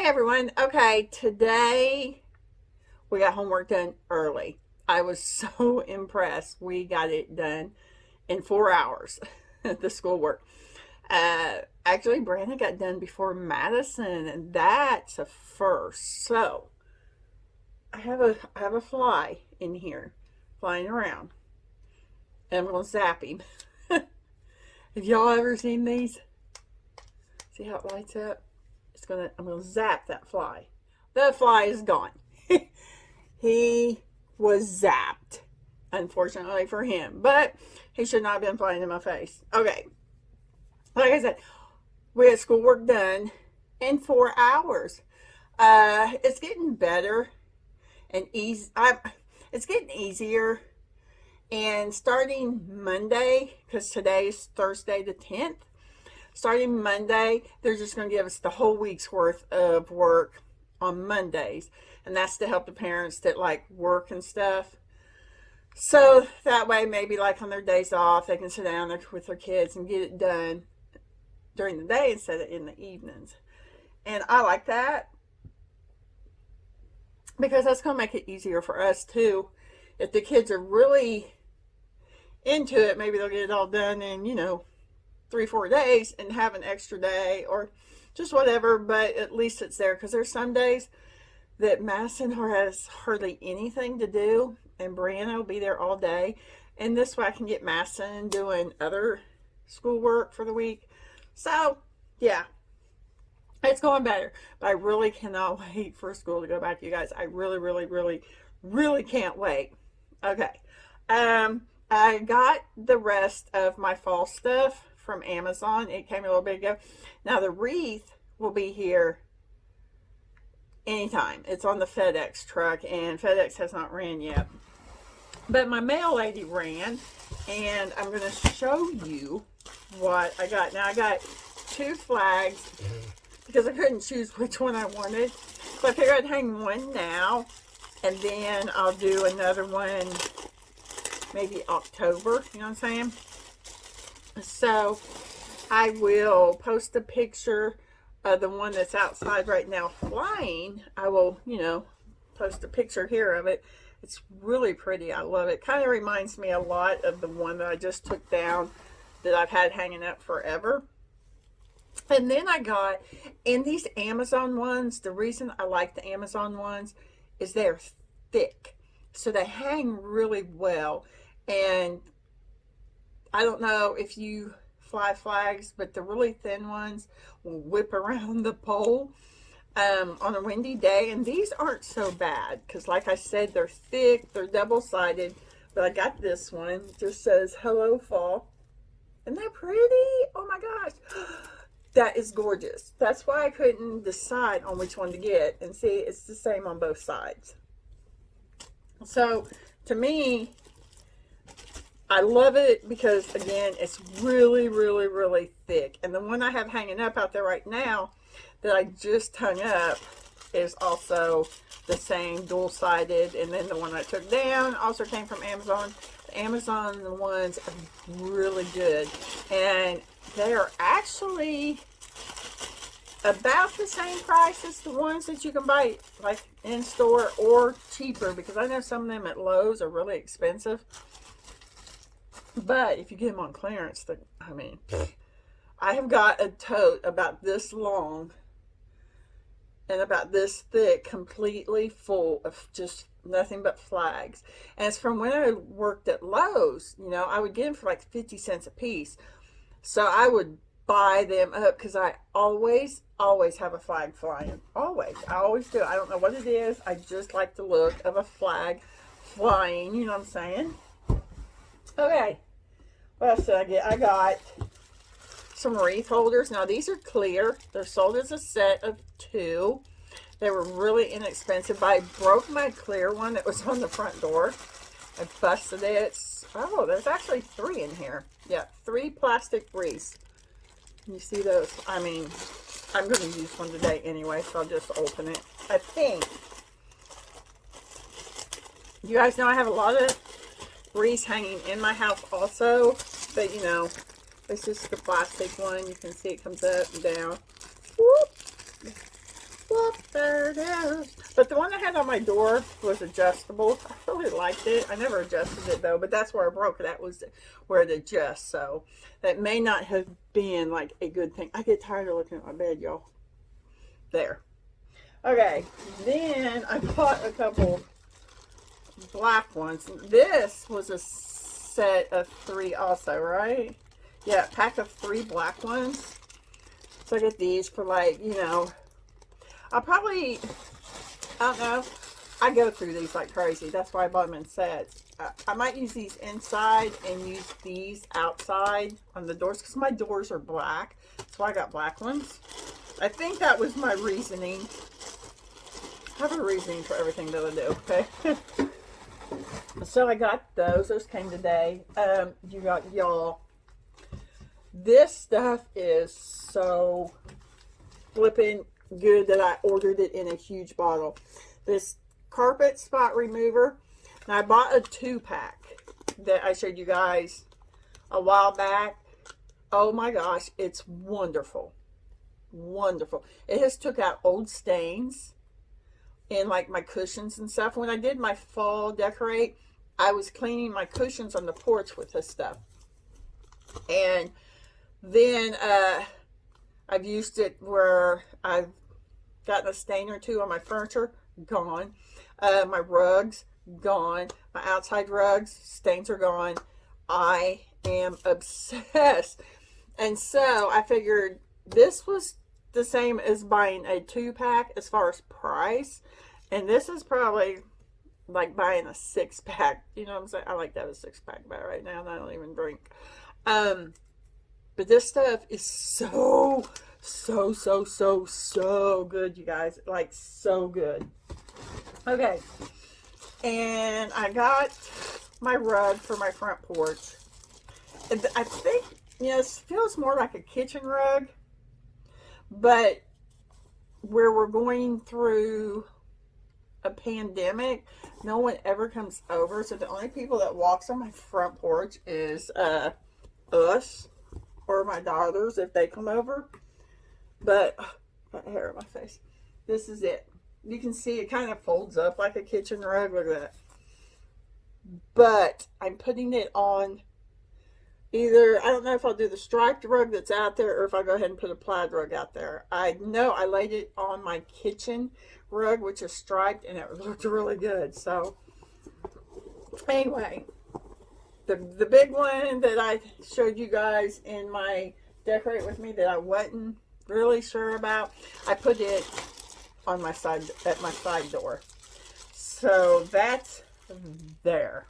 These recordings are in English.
Hi everyone. Okay, today we got homework done early. I was so impressed. We got it done in 4 hours, the schoolwork. Actually, Brandon got done before Madison, and that's a first. So I have a fly in here flying around, and I'm gonna zap him. Have y'all ever seen these? See how it lights up? I'm gonna zap that fly. The fly is gone. He was zapped, unfortunately for him, but he should not have been flying in my face. Okay, like I said, we had schoolwork done in 4 hours. It's getting better and easy. It's getting easier. And starting Monday, because today is Thursday the 10th, starting Monday, they're just going to give us the whole week's worth of work on Mondays. And that's to help the parents that like work and stuff. So that way, maybe like on their days off, they can sit down there with their kids and get it done during the day instead of in the evenings. And I like that because that's going to make it easier for us too. If the kids are really into it, maybe they'll get it all done in, 3-4 days and have an extra day or just whatever, but at least it's there, because there's some days that Madison has hardly anything to do and Brianna will be there all day, and this way I can get Madison doing other schoolwork for the week. So yeah, it's going better, but I really cannot wait for school to go back, you guys. I really can't wait. Okay, I got the rest of my fall stuff from Amazon. It came a little bit ago. Now the wreath will be here anytime. It's on the FedEx truck, and FedEx has not ran yet. But my mail lady ran, and I'm going to show you what I got. Now I got 2 flags because I couldn't choose which one I wanted. So I figured I'd hang one now, and then I'll do another one maybe October, you know what I'm saying? So I will post a picture of the one that's outside right now flying. I will, post a picture here of it. It's really pretty. I love it. Kind of reminds me a lot of the one that I just took down that I've had hanging up forever. And then I got, in these Amazon ones, the reason I like the Amazon ones is they're thick. So they hang really well. And I don't know if you fly flags, but the really thin ones will whip around the pole on a windy day. And these aren't so bad because, like I said, they're thick, they're double-sided. But I got this one. It just says, "Hello, Fall." Isn't that pretty? Oh my gosh. That is gorgeous. That's why I couldn't decide on which one to get. And see, it's the same on both sides. So, to me, I love it because, again, it's really thick. And the one I have hanging up out there right now that I just hung up is also the same, dual-sided. And then the one I took down also came from Amazon. The Amazon ones are really good. And they are actually about the same price as the ones that you can buy like in store, or cheaper, because I know some of them at Lowe's are really expensive. But if you get them on clearance, I have got a tote about this long and about this thick, completely full of just nothing but flags. And it's from when I worked at Lowe's. I would get them for like 50 cents a piece. So I would buy them up because I always have a flag flying. Always. I always do. I don't know what it is. I just like the look of a flag flying. You know what I'm saying? Okay, what else did I get? I got some wreath holders. Now these are clear. They're sold as a set of 2. They were really inexpensive, but I broke my clear one that was on the front door. I busted it. Oh, there's actually 3 in here. Yeah, 3 plastic wreaths. You see those? I'm going to use one today anyway, so I'll just open it. I think. You guys know I have a lot of wreaths hanging in my house also, but it's just the plastic one. You can see it comes up and down. Whoop. Whoop, there it is. But the one I had on my door was adjustable. I really liked it. I never adjusted it though, but that's where I broke it. That was where it adjusts. So that may not have been like a good thing. I get tired of looking at my bed, y'all. There. Okay. Then I bought a couple black ones. This was a set of 3 also, right? Yeah, pack of 3 black ones. So I get these for like, you know, I don't know, I go through these like crazy. That's why I bought them in sets. I might use these inside and use these outside on the doors because my doors are black. That's why I got black ones. I think that was my reasoning. I have a reasoning for everything that I do, okay? So I got those. Those came today. You got y'all. This stuff is so flipping good that I ordered it in a huge bottle. This carpet spot remover. Now I bought a 2-pack that I showed you guys a while back. Oh my gosh, it's wonderful. Wonderful. It has took out old stains in like my cushions and stuff. When I did my fall decorate, I was cleaning my cushions on the porch with this stuff. And then I've used it where I've gotten a stain or 2 on my furniture, gone. My rugs, gone. My outside rugs, stains are gone. I am obsessed. And so I figured this was the same as buying a 2-pack as far as price. And this is probably like buying a 6-pack. You know what I'm saying? I like to have a 6-pack by right now, and I don't even drink. But this stuff is so good, you guys. Like, so good. Okay. And I got my rug for my front porch. And I think, you know, it feels more like a kitchen rug. But where we're going through a pandemic, no one ever comes over. So the only people that walks on my front porch is us or my daughters if they come over. But got hair on my face. This is it. You can see it kind of folds up like a kitchen rug. Look at that. But I'm putting it on either, I don't know if I'll do the striped rug that's out there or if I'll go ahead and put a plaid rug out there. I know I laid it on my kitchen rug, which is striped, and it looked really good. So anyway, the big one that I showed you guys in my decorate with me that I wasn't really sure about, I put it on my side, at my side door. So that's there.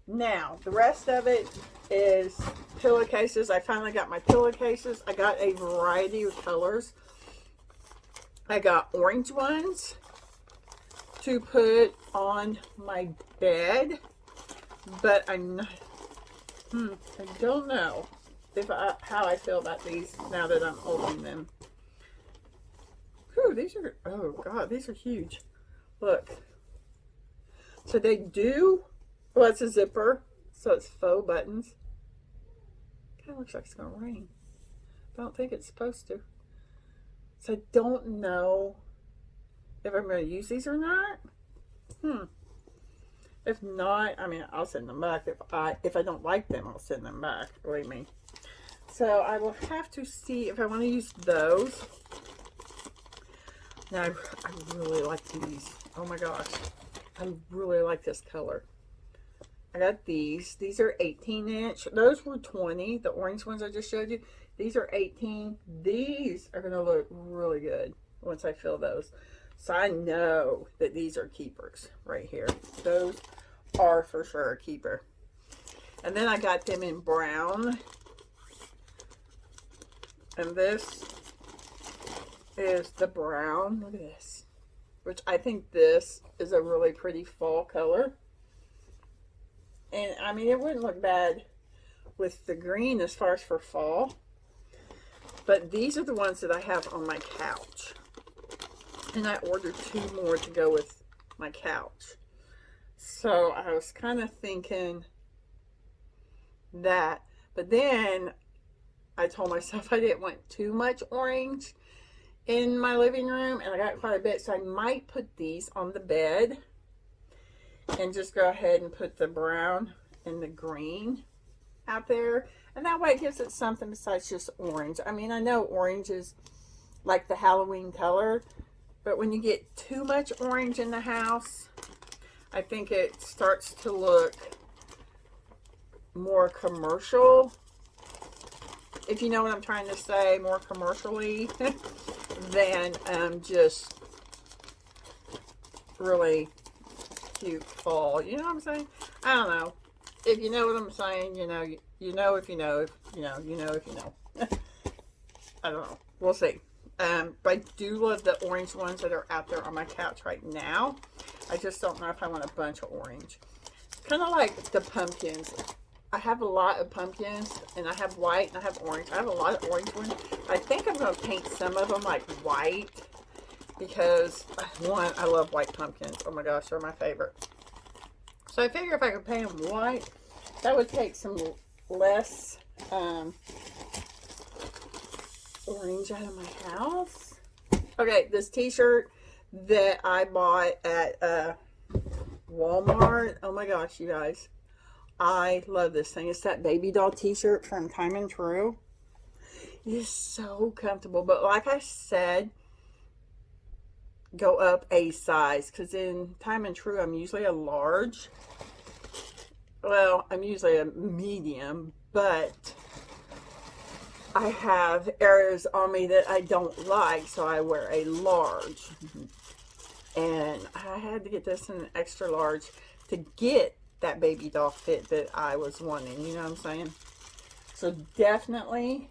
Now the rest of it is pillowcases. I finally got my pillowcases. I got a variety of colors. I got orange ones to put on my bed, but I'm not, I don't know if how I feel about these now that I'm opening them. Whew, these are, oh God, these are huge. Look. So they do, well, it's a zipper, so it's faux buttons. Kind of looks like it's going to rain. I don't think it's supposed to. So I don't know if I'm going to use these or not. If not, I mean, I'll send them back. If I don't like them, I'll send them back. Believe me. So I will have to see if I want to use those. Now, I really like these. Oh my gosh. I really like this color. I got these. These are 18-inch. Those were 20. The orange ones I just showed you. These are 18. These are going to look really good once I fill those. So I know that these are keepers right here. Those are for sure a keeper. And then I got them in brown. And this is the brown. Look at this. Which I think this is a really pretty fall color. And I mean, it wouldn't look bad with the green as far as for fall. But these are the ones that I have on my couch. And I ordered 2 more to go with my couch. So I was kind of thinking that. But then I told myself I didn't want too much orange in my living room, and I got quite a bit, so I might put these on the bed and just go ahead and put the brown and the green out there, and that way it gives it something besides just orange. I mean, I know orange is like the Halloween color, but when you get too much orange in the house, I think it starts to look more commercial, if you know what I'm trying to say, more commercially than just really cute fall. You know what I'm saying? I don't know. If you know what I'm saying, you know if you know, if you know, if you know. I don't know. We'll see. But I do love the orange ones that are out there on my couch right now. I just don't know if I want a bunch of orange. Kind of like the pumpkins. I have a lot of pumpkins, and I have white, and I have orange. I have a lot of orange ones. I think I'm going to paint some of them like white, because, one, I love white pumpkins. Oh my gosh, they're my favorite. So I figure if I could paint them white, that would take some less orange out of my house. Okay, this t-shirt that I bought at Walmart. Oh my gosh, you guys. I love this thing. It's that baby doll t-shirt from Time and True. It is so comfortable. But like I said, go up a size. Because in Time and True, I'm usually a large. Well, I'm usually a medium. But I have areas on me that I don't like. So I wear a large. And I had to get this in an extra large to get that baby doll fit that I was wanting, you know what I'm saying? So definitely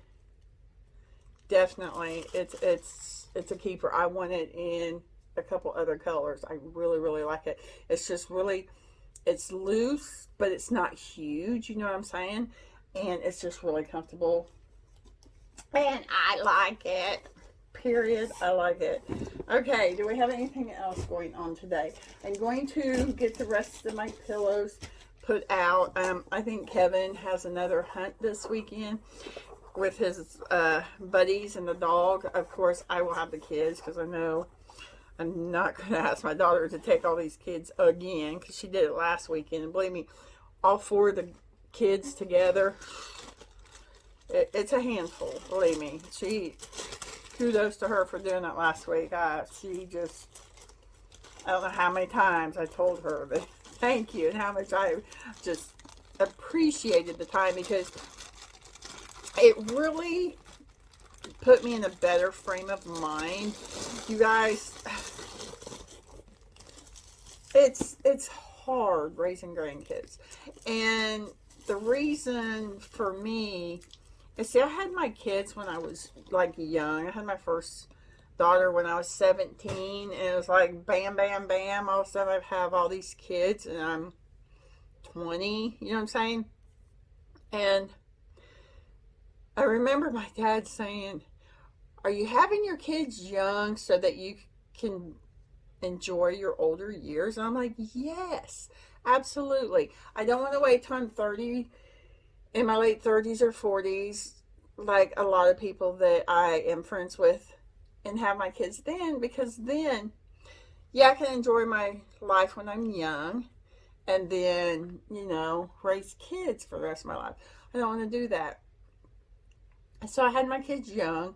it's a keeper. I want it in a couple other colors. I really like it. It's just really, it's loose, but it's not huge, you know what I'm saying? And it's just really comfortable, and I like it. Period. I like it. Okay, do we have anything else going on today? I'm going to get the rest of my pillows put out. I think Kevin has another hunt this weekend with his buddies and the dog. Of course, I will have the kids, because I know I'm not going to ask my daughter to take all these kids again, because she did it last weekend. And believe me, all four of the kids together, it's a handful. Believe me. Kudos to her for doing it last week. She just, I don't know how many times I told her that thank you, and how much I just appreciated the time, because it really put me in a better frame of mind. You guys, it's hard raising grandkids, and the reason for me, and see, I had my kids when I was like young. I had my first daughter when I was 17, and it was like bam, bam, bam. All of a sudden, I have all these kids, and I'm 20. You know what I'm saying? And I remember my dad saying, "Are you having your kids young so that you can enjoy your older years?" And I'm like, "Yes, absolutely. I don't want to wait till I'm 30." In my late 30s or 40s, like a lot of people that I am friends with, and have my kids then, because then, yeah, I can enjoy my life when I'm young, and then, you know, raise kids for the rest of my life. I don't want to do that. So I had my kids young,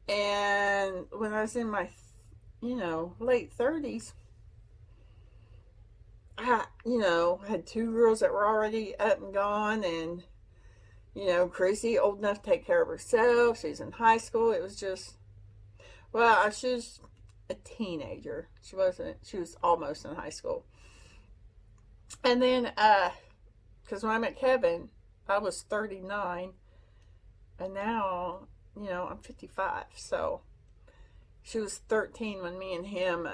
and when I was in my, late 30s, I, had two girls that were already up and gone, and Chrissy, old enough to take care of herself. She's in high school. It was just, well, she was a teenager. She was almost in high school. And then, because when I met Kevin, I was 39. And now, I'm 55. So, she was 13 when me and him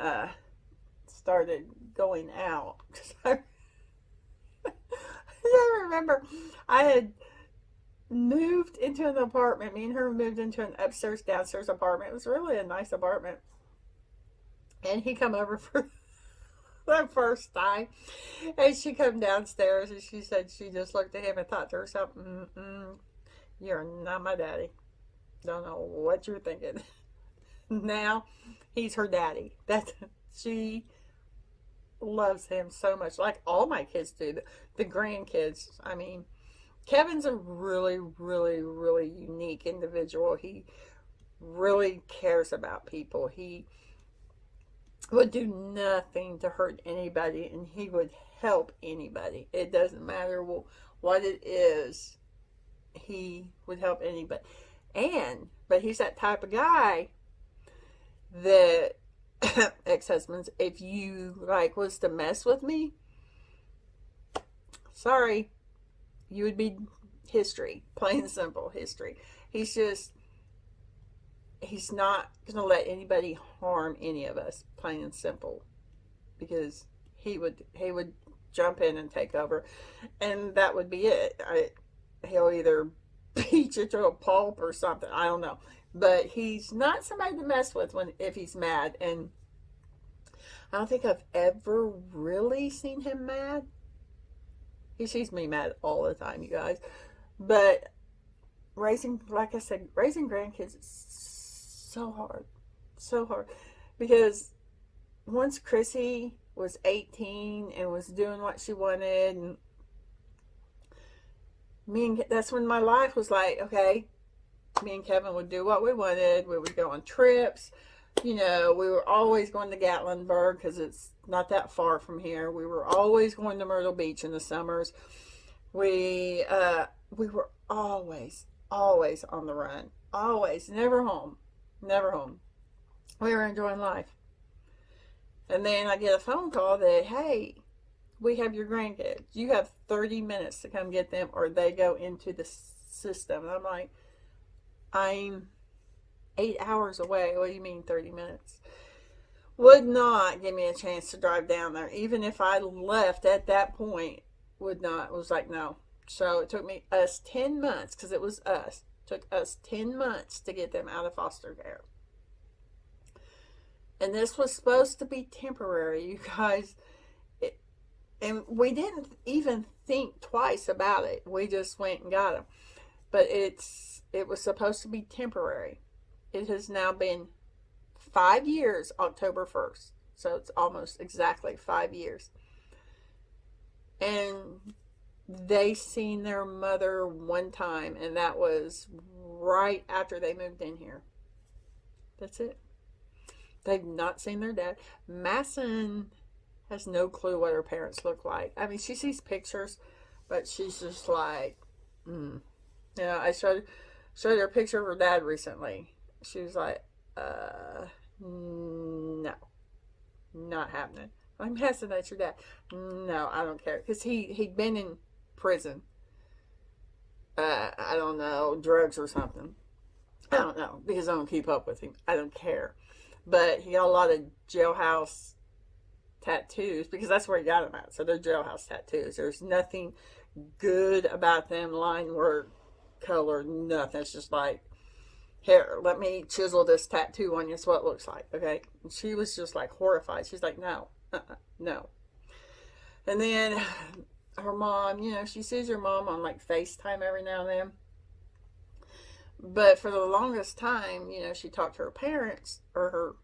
started going out. I remember I had moved into an apartment. Me and her moved into an upstairs downstairs apartment. It was really a nice apartment, and he come over for the first time, and she come downstairs, and she said she just looked at him and thought to herself, "You're not my daddy. Don't know what you're thinking." now he's her daddy. She loves him so much, like all my kids do. The grandkids. I mean, Kevin's a really, really, really unique individual. He really cares about people. He would do nothing to hurt anybody, and he would help anybody. It doesn't matter what it is. He would help anybody. But he's that type of guy that ex-husbands, if you like was to mess with me, sorry, you would be history, plain and simple history. He's not gonna let anybody harm any of us, plain and simple, because he would jump in and take over, and that would be it. He'll either beat you to a pulp or something, I don't know, but he's not somebody to mess with if he's mad. And I don't think I've ever really seen him mad. He sees me mad all the time, you guys. But like I said, raising grandkids is so hard. So hard. Because once Chrissy was 18 and was doing what she wanted, and that's when my life was like, okay, me and Kevin would do what we wanted. We would go on trips. We were always going to Gatlinburg because it's not that far from here. We were always going to Myrtle Beach in the summers. We were always on the run. Always. Never home. Never home. We were enjoying life. And then I get a phone call that, hey, we have your grandkids. You have 30 minutes to come get them or they go into the system. And I'm like, I'm 8 hours away. What do you mean 30 minutes? Would not give me a chance to drive down there. Even if I left at that point, would not. It was like, no. So it took us 10 months, because it was us. It took us 10 months to get them out of foster care. And this was supposed to be temporary, you guys. And we didn't even think twice about it. We just went and got them. But it was supposed to be temporary. It has now been 5 years, October 1st. So it's almost exactly 5 years. And they seen their mother one time, and that was right after they moved in here. That's it. They've not seen their dad. Masson has no clue what her parents look like. I mean, she sees pictures, but she's just like, I showed her a picture of her dad recently. She was like, no, not happening. I'm Masson, that's your dad. No, I don't care. Because he'd been in prison. I don't know, drugs or something. I don't know, because I don't keep up with him. I don't care. But he got a lot of jailhouse tattoos, because that's where he got them at. So they're jailhouse tattoos. There's nothing good about them, line work, color, nothing. It's just like, here, let me chisel this tattoo on you. That's what it looks like, okay? And she was just like horrified. She's like, no, no. And then her mom, she sees her mom on like FaceTime every now and then. But for the longest time, she talked to her parents or her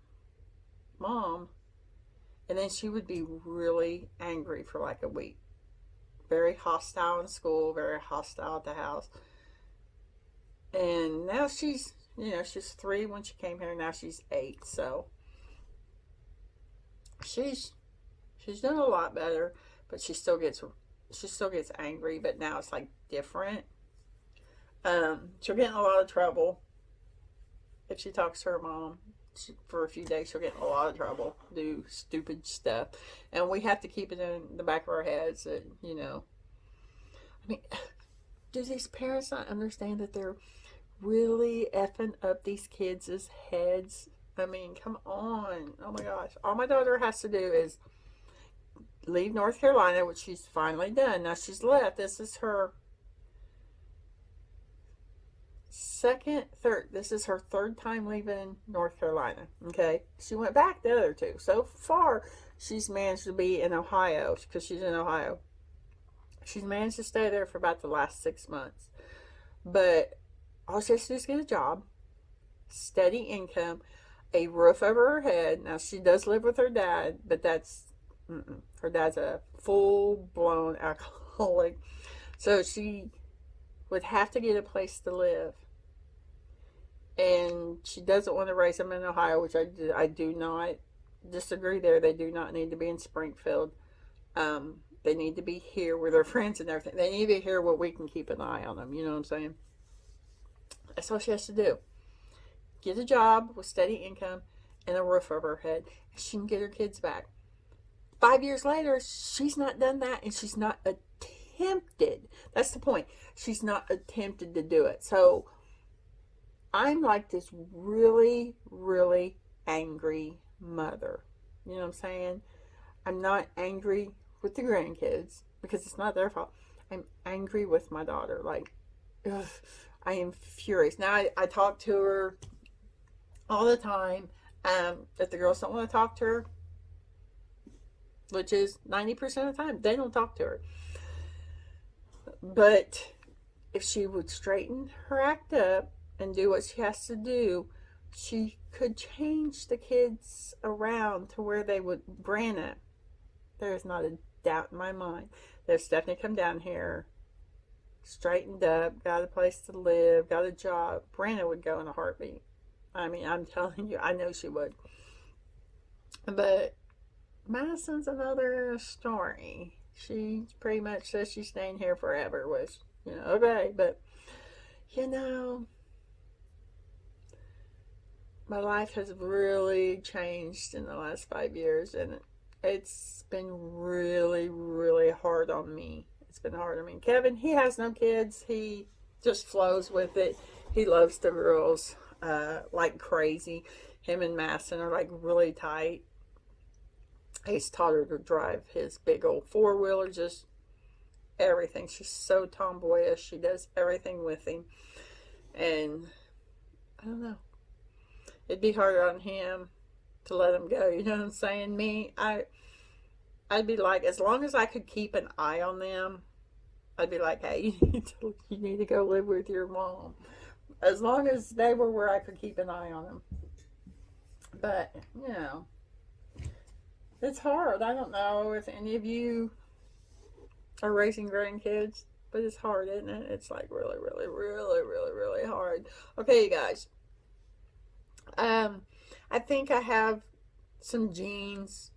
mom, and then she would be really angry for like a week. Very hostile in school, very hostile at the house. And now she's 3 when she came here. Now she's 8, so she's doing a lot better. But she still gets angry. But now it's like different. She'll get in a lot of trouble if she talks to her mom. For a few days, she'll get in a lot of trouble, do stupid stuff, and we have to keep it in the back of our heads that I mean, do these parents not understand that they're really effing up these kids' heads? I mean, come on. Oh my gosh. All my daughter has to do is leave North Carolina, which she's finally done. Now she's left. This is her this is her third time leaving North Carolina. Okay. She went back the other 2. So far, she's managed to be in Ohio, because she's in Ohio. She's managed to stay there for about the last 6 months. But all she has to do is get a job, steady income. a roof over her head. Now, she does live with her dad, but her dad's a full-blown alcoholic. So she would have to get a place to live. And she doesn't want to raise them in Ohio, which I do not disagree there. They do not need to be in Springfield. They need to be here with their friends and everything. They need to be here where we can keep an eye on them. You know what I'm saying? That's all she has to do. Get a job with steady income and a roof over her head. And she can get her kids back. 5 years later, she's not done that, and she's not attempted. That's the point. She's not attempted to do it. So I'm like this really, really angry mother. You know what I'm saying? I'm not angry with the grandkids because it's not their fault. I'm angry with my daughter. Like, ugh, I am furious. Now, I talk to her all the time. If the girls don't want to talk to her, which is 90% of the time, they don't talk to her. But if she would straighten her act up and do what she has to do, she could change the kids around to where they would. Granted, there's not a doubt in my mind that if Stephanie come down here, straightened up, got a place to live, got a job, Brandon would go in a heartbeat. I mean, I'm telling you, I know she would. But Madison's another story. She pretty much says she's staying here forever, which, okay, but, my life has really changed in the last 5 years, and it's been really, really hard on me. It's been hard on me. Kevin, he has no kids. He just flows with it. He loves the girls like crazy. Him and Madison are like really tight. He's taught her to drive his big old four-wheeler, just everything. She's so tomboyish. She does everything with him. And I don't know. It'd be harder on him to let him go. You know what I'm saying? Me, I'd be like, as long as I could keep an eye on them, I'd be like, hey, you need to go live with your mom. As long as they were where I could keep an eye on them. But, it's hard. I don't know if any of you are raising grandkids, but it's hard, isn't it? It's like really, really, really, really, really hard. Okay, you guys. I think I have some jeans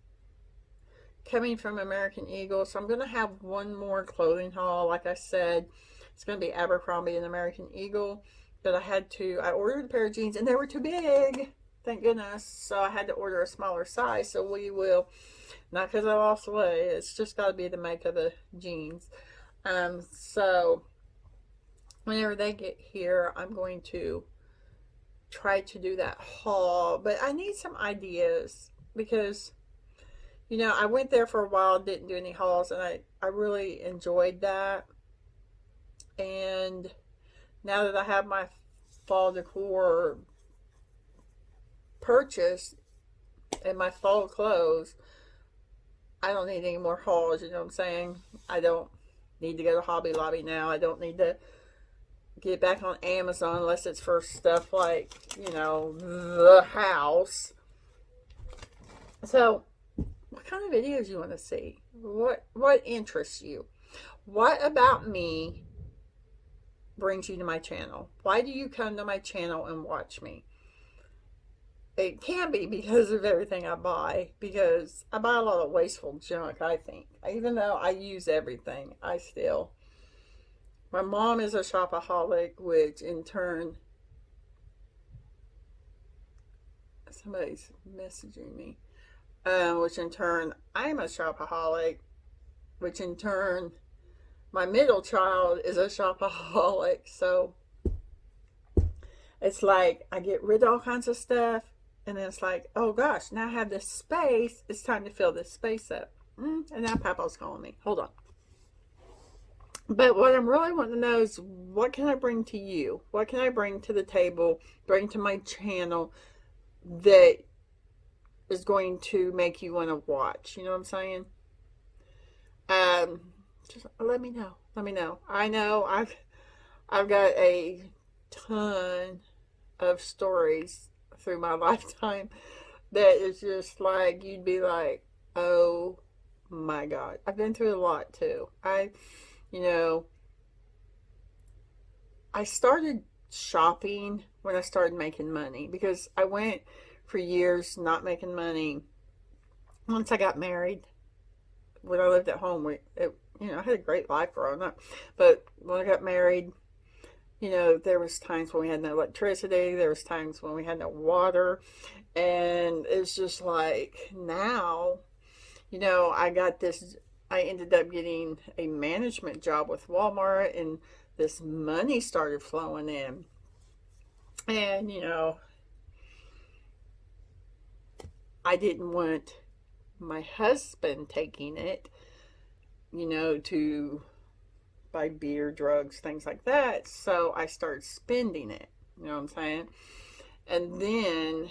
coming from American Eagle, so I'm going to have one more clothing haul. Like I said, it's going to be Abercrombie and American Eagle, but I ordered a pair of jeans and they were too big. Thank goodness. So I had to order a smaller size. So we will, not because I lost weight, it's just got to be the make of the jeans. So whenever they get here, I'm going to try to do that haul. But I need some ideas because, I went there for a while, didn't do any hauls, and I really enjoyed that. And now that I have my fall decor purchased and my fall clothes, I don't need any more hauls. You know what I'm saying? I don't need to go to Hobby Lobby now. I don't need to get back on Amazon unless it's for stuff like, the house. So, what kind of videos do you want to see? What interests you? What about me brings you to my channel? Why do you come to my channel and watch me? It can be because of everything I buy, because I buy a lot of wasteful junk, I think. Even though I use everything, my mom is a shopaholic, which in turn, somebody's messaging me, which in turn, I'm a shopaholic, which in turn, my middle child is a shopaholic. So it's like I get rid of all kinds of stuff, and then it's like, oh gosh, now I have this space. It's time to fill this space up. And now Papa's calling me. Hold on. But what I'm really wanting to know is, what can I bring to you? What can I bring to the table, bring to my channel that is going to make you want to watch? You know what I'm saying? Just let me know. Let me know. I know I've got a ton of stories through my lifetime that is just like, you'd be like, oh my God. I've been through a lot too. You know, I started shopping when I started making money, because I went for years not making money. Once I got married, when I lived at home, I had a great life growing up. But when I got married, there was times when we had no electricity. There was times when we had no water. And it's just like now, I ended up getting a management job with Walmart, and this money started flowing in. And, I didn't want my husband taking it, to buy beer, drugs, things like that. So I started spending it. You know what I'm saying? And then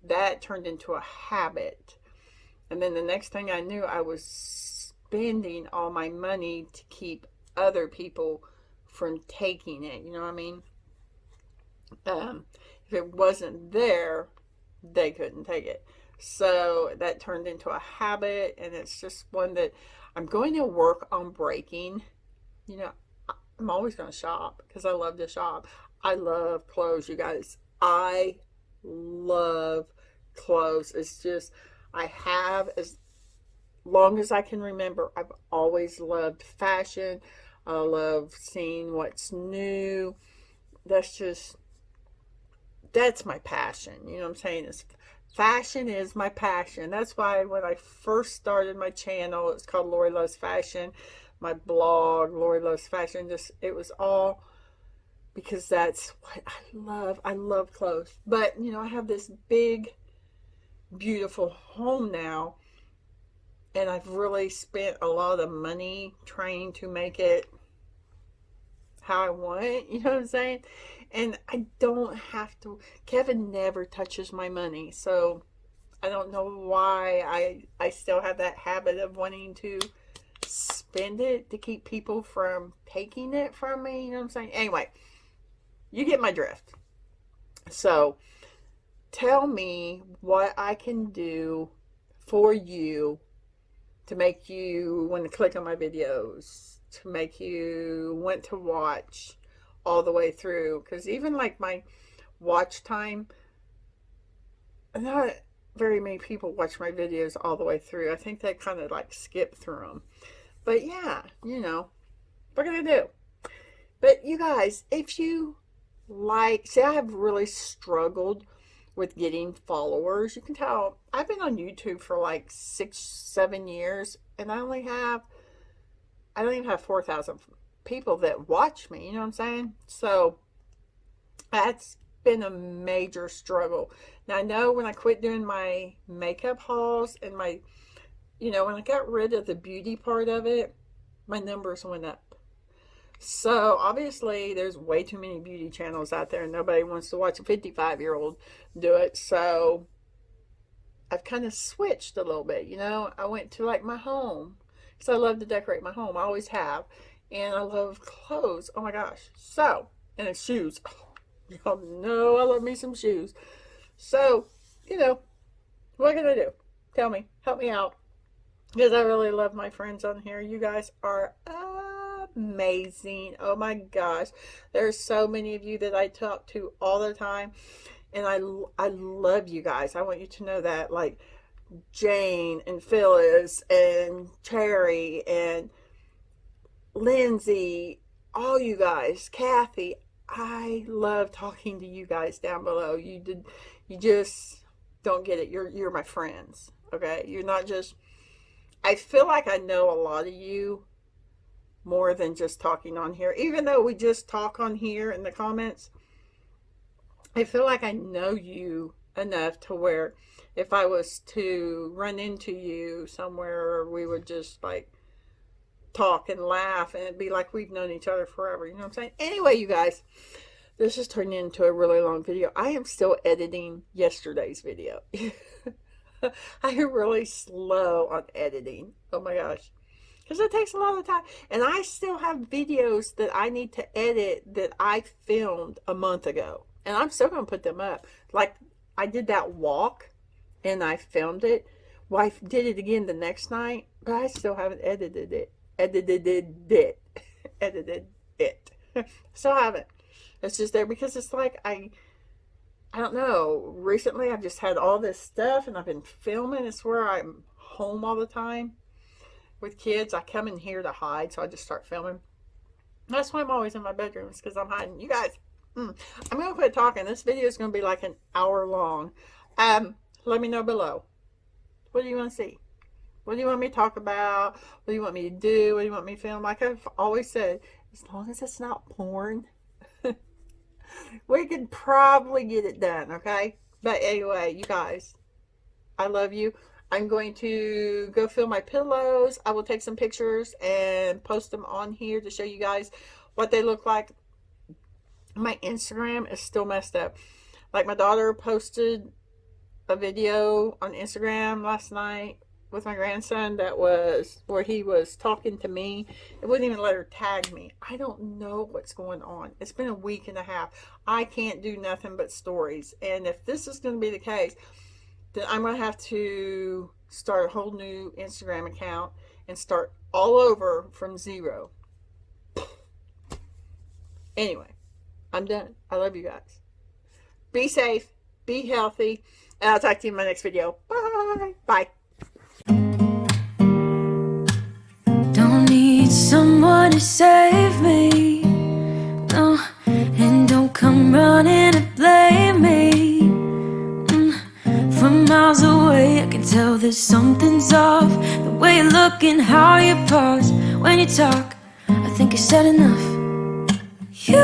that turned into a habit. And then the next thing I knew, I was spending all my money to keep other people from taking it. You know what I mean? If it wasn't there, they couldn't take it. So that turned into a habit, and it's just one that I'm going to work on breaking. I'm always going to shop because I love to shop. I love clothes, you guys. I love clothes. It's just, I have, as long as I can remember, I've always loved fashion. I love seeing what's new. That's my passion. You know what I'm saying? Fashion is my passion. That's why when I first started my channel, it's called Lori Loves Fashion. My blog, Lori Loves Fashion, it was all because that's what I love. I love clothes. But, I have this big, beautiful home now, and I've really spent a lot of money trying to make it how I want, you know what I'm saying? And I don't have to. Kevin never touches my money, so I don't know why I still have that habit of wanting to spend it to keep people from taking it from me, you know what I'm saying? Anyway, you get my drift. So tell me what I can do for you to make you want to click on my videos, to make you want to watch all the way through. Because even like my watch time, not very many people watch my videos all the way through. I think they kind of like skip through them. But yeah, what can I do? But you guys, if you see, I have really struggled with getting followers. You can tell I've been on YouTube for like 6-7 years, and I don't even have 4,000 people that watch me, you know what I'm saying? So that's been a major struggle. Now I know when I quit doing my makeup hauls and my, when I got rid of the beauty part of it, my numbers went up. So obviously there's way too many beauty channels out there, and nobody wants to watch a 55-year-old do it. So I've kind of switched a little bit, I went to like my home, because I love to decorate my home. I always have. And I love clothes. Oh my gosh. So, and it's shoes. Y'all know I love me some shoes. So, what can I do? Tell me. Help me out. Because I really love my friends on here. You guys are amazing. Oh my gosh. There's so many of you that I talk to all the time. And I love you guys. I want you to know that. Like Jane and Phyllis and Cherry and Lindsay, all you guys, Kathy. I love talking to you guys down below. You just don't get it. You're my friends. Okay? You're not just, I feel like I know a lot of you more than just talking on here. Even though we just talk on here in the comments, I feel like I know you enough to where if I was to run into you somewhere, we would just like talk and laugh, and it'd be like we've known each other forever. You know what I'm saying? Anyway, you guys, this has turned into a really long video. I am still editing yesterday's video. I am really slow on editing. Oh my gosh. Because it takes a lot of time. And I still have videos that I need to edit that I filmed a month ago. And I'm still going to put them up. Like I did that walk and I filmed it. Well, I did it again the next night, but I still haven't edited it. Edited it. Still haven't. It's just there because it's like I don't know. Recently, I've just had all this stuff and I've been filming. It's where I'm home all the time with kids. I come in here to hide, so I just start filming. That's why I'm always in my bedrooms, because I'm hiding. You guys, I'm going to quit talking. This video is going to be like an hour long. Let me know below. What do you want to see? What do you want me to talk about? What do you want me to do? What do you want me to film? Like I've always said, as long as it's not porn, we can probably get it done, okay? But anyway, you guys, I love you. I'm going to go fill my pillows. I will take some pictures and post them on here to show you guys what they look like. My Instagram is still messed up. Like my daughter posted a video on Instagram last night with my grandson that was where he was talking to me. It wouldn't even let her tag me. I don't know what's going on. It's been a week and a half. I can't do nothing but stories. And if this is going to be the case, then I'm going to have to start a whole new Instagram account and start all over from zero. Anyway, I'm done. I love you guys. Be safe. Be healthy. And I'll talk to you in my next video. Bye. Bye. Don't need someone to save me, no, and don't come running to blame me. From miles away I can tell that something's off. The way you look and how you pause when you talk, I think I said enough. You